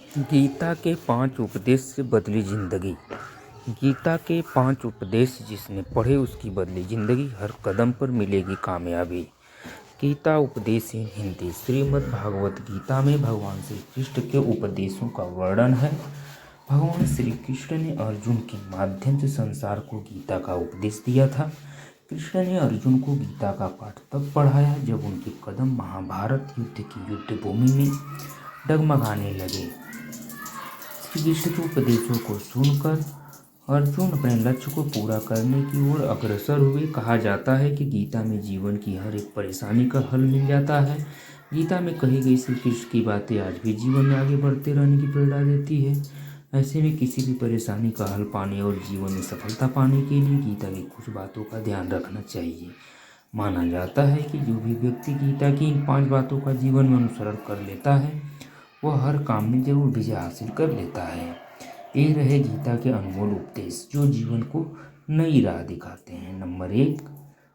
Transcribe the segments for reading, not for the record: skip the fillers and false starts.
गीता के 5 उपदेश से बदली जिंदगी। गीता के 5 उपदेश जिसने पढ़े उसकी बदली जिंदगी, हर कदम पर मिलेगी कामयाबी। गीता उपदेश इन हिंदी। श्रीमद् भागवत गीता में भगवान श्री कृष्ण के उपदेशों का वर्णन है। भगवान श्री कृष्ण ने अर्जुन के माध्यम से संसार को गीता का उपदेश दिया था। कृष्ण ने अर्जुन को गीता का पाठ तब पढ़ाया जब उनके कदम महाभारत युद्ध की युद्ध भूमि में डगमगाने लगे। श्री कृष्ण के उपदेशों को सुनकर अर्जुन अपने लक्ष्य को पूरा करने की ओर अग्रसर हुए। कहा जाता है कि गीता में जीवन की हर एक परेशानी का हल मिल जाता है। गीता में कही गई श्री कृष्ण की बातें आज भी जीवन में आगे बढ़ते रहने की प्रेरणा देती है। ऐसे में किसी भी परेशानी का हल पाने और जीवन में सफलता पाने के लिए गीता की कुछ बातों का ध्यान रखना चाहिए। माना जाता है कि जो भी व्यक्ति गीता की इन 5 बातों का जीवन में अनुसरण कर लेता है वह हर काम में जरूर विजय हासिल कर लेता है। ये रहे गीता के अनमोल उपदेश जो जीवन को नई राह दिखाते हैं। नंबर 1,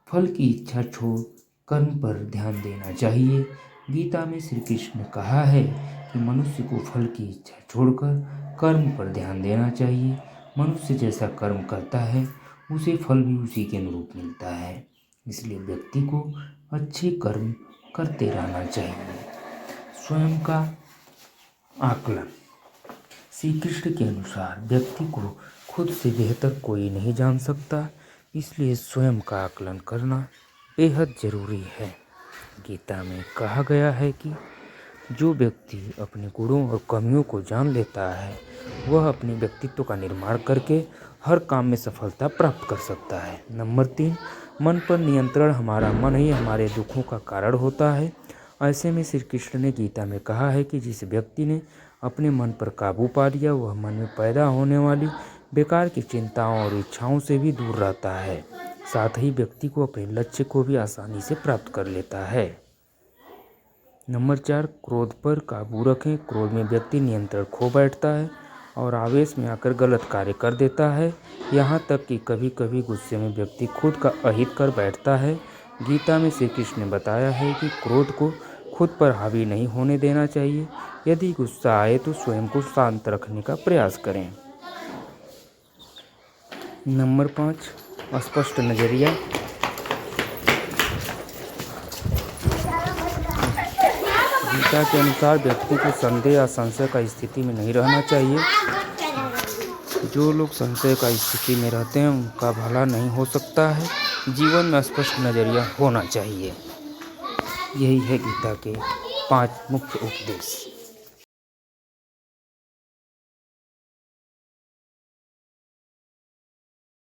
फल की इच्छा छोड़ कर्म पर ध्यान देना चाहिए। गीता में श्री कृष्ण ने कहा है कि मनुष्य को फल की इच्छा छोड़कर कर्म पर ध्यान देना चाहिए। मनुष्य जैसा कर्म करता है उसे फल भी उसी के अनुरूप मिलता है, इसलिए व्यक्ति को अच्छे कर्म करते रहना चाहिए। स्वयं का आकलन। श्री कृष्ण के अनुसार व्यक्ति को खुद से बेहतर कोई नहीं जान सकता, इसलिए स्वयं का आकलन करना बेहद जरूरी है। गीता में कहा गया है कि जो व्यक्ति अपने गुणों और कमियों को जान लेता है वह अपने व्यक्तित्व का निर्माण करके हर काम में सफलता प्राप्त कर सकता है। नंबर 3, मन पर नियंत्रण। हमारा मन ही हमारे दुखों का कारण होता है। ऐसे में श्री कृष्ण ने गीता में कहा है कि जिस व्यक्ति ने अपने मन पर काबू पा लिया वह मन में पैदा होने वाली बेकार की चिंताओं और इच्छाओं से भी दूर रहता है, साथ ही व्यक्ति को अपने लक्ष्य को भी आसानी से प्राप्त कर लेता है। नंबर 4, क्रोध पर काबू रखें। क्रोध में व्यक्ति नियंत्रण खो बैठता है और आवेश में आकर गलत कार्य कर देता है। यहाँ तक कि कभी कभी गुस्से में व्यक्ति खुद का अहित कर बैठता है। गीता में श्री कृष्ण ने बताया है कि क्रोध को खुद पर हावी नहीं होने देना चाहिए। यदि गुस्सा आए तो स्वयं को शांत रखने का प्रयास करें। नंबर 5, स्पष्ट नजरिया। गीता के अनुसार व्यक्ति को संदेह या संशय का स्थिति में नहीं रहना चाहिए। जो लोग संशय का स्थिति में रहते हैं उनका भला नहीं हो सकता है। जीवन में स्पष्ट नजरिया होना चाहिए। यही है गीता के 5 मुख्य उपदेश।